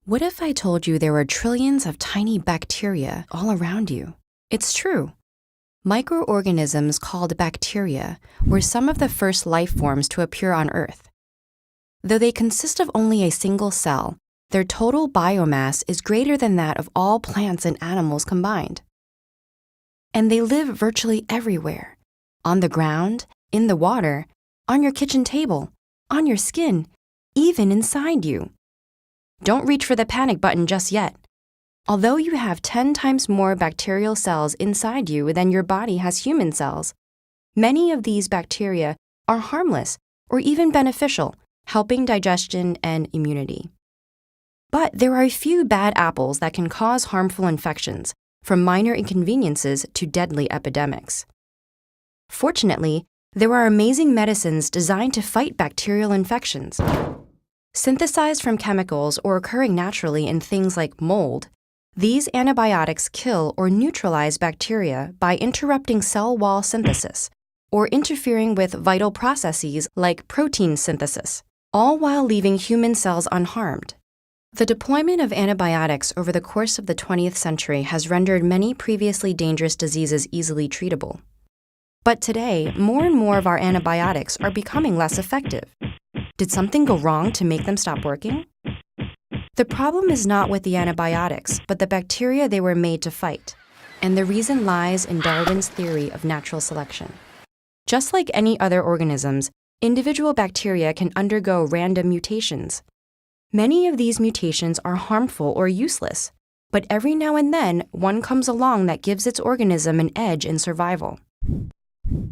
What if I told you there were trillions of tiny bacteria all around you? It's true. Microorganisms called bacteria were some of the first life forms to appear on Earth. Though they consist of only a single cell, their total biomass is greater than that of all plants and animals combined. And they live virtually everywhere, on the ground, in the water, on your kitchen table, on your skin, even inside you. Don't reach for the panic button just yet. Although you have 10 times more bacterial cells inside you than your body has human cells, many of these bacteria are harmless or even beneficial, helping digestion and immunity. But there are a few bad apples that can cause harmful infections, from minor inconveniences to deadly epidemics. Fortunately, there are amazing medicines designed to fight bacterial infections. Synthesized from chemicals or occurring naturally in things like mold, these antibiotics kill or neutralize bacteria by interrupting cell wall synthesis or interfering with vital processes like protein synthesis, all while leaving human cells unharmed. The deployment of antibiotics over the course of the 20th century has rendered many previously dangerous diseases easily treatable. But today, more and more of our antibiotics are becoming less effective. Did something go wrong to make them stop working? The problem is not with the antibiotics, but the bacteria they were made to fight. And the reason lies in Darwin's theory of natural selection. Just like any other organisms, individual bacteria can undergo random mutations. Many of these mutations are harmful or useless, but every now and then, one comes along that gives its organism an edge in survival.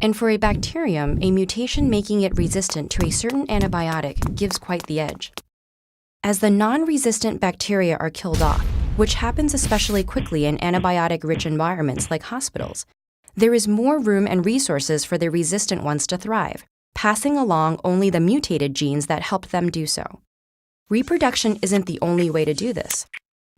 And for a bacterium, a mutation making it resistant to a certain antibiotic gives quite the edge. As the non-resistant bacteria are killed off, which happens especially quickly in antibiotic-rich environments like hospitals, there is more room and resources for the resistant ones to thrive, passing along only the mutated genes that helped them do so. Reproduction isn't the only way to do this.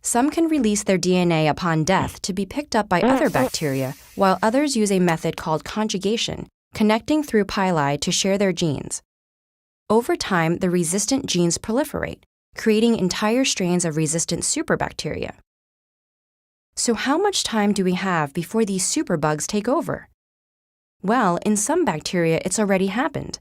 Some can release their DNA upon death to be picked up by other bacteria, while others use a method called conjugation, connecting through pili to share their genes. Over time, the resistant genes proliferate, creating entire strains of resistant superbacteria. So how much time do we have before these superbugs take over? Well, in some bacteria, it's already happened.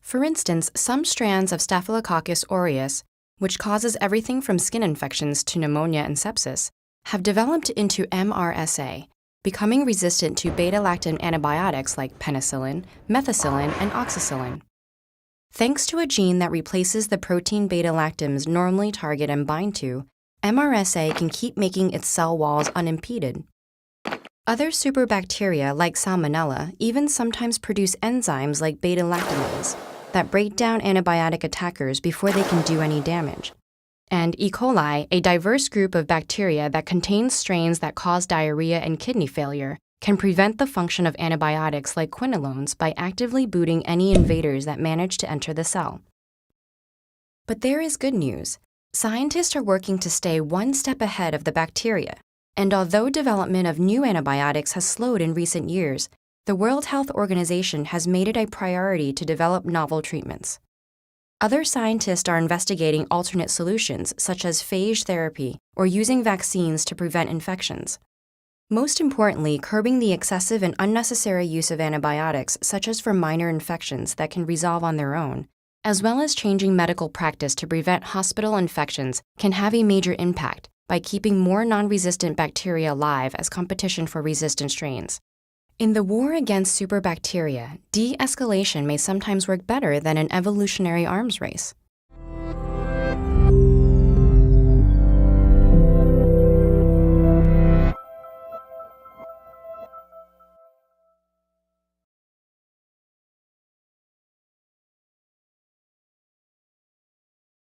For instance, some strands of Staphylococcus aureus, which causes everything from skin infections to pneumonia and sepsis, have developed into MRSA, becoming resistant to beta-lactam antibiotics like penicillin, methicillin, and oxacillin. Thanks to a gene that replaces the protein beta-lactams normally target and bind to, MRSA can keep making its cell walls unimpeded. Other superbacteria like Salmonella even sometimes produce enzymes like beta-lactamase that break down antibiotic attackers before they can do any damage. And E. coli, a diverse group of bacteria that contains strains that cause diarrhea and kidney failure, can prevent the function of antibiotics like quinolones by actively booting any invaders that manage to enter the cell. But there is good news. Scientists are working to stay one step ahead of the bacteria. And although development of new antibiotics has slowed in recent years, the World Health Organization has made it a priority to develop novel treatments. Other scientists are investigating alternate solutions, such as phage therapy or using vaccines to prevent infections. Most importantly, curbing the excessive and unnecessary use of antibiotics, such as for minor infections that can resolve on their own, as well as changing medical practice to prevent hospital infections, can have a major impact by keeping more non-resistant bacteria alive as competition for resistant strains. In the war against superbacteria, de-escalation may sometimes work better than an evolutionary arms race.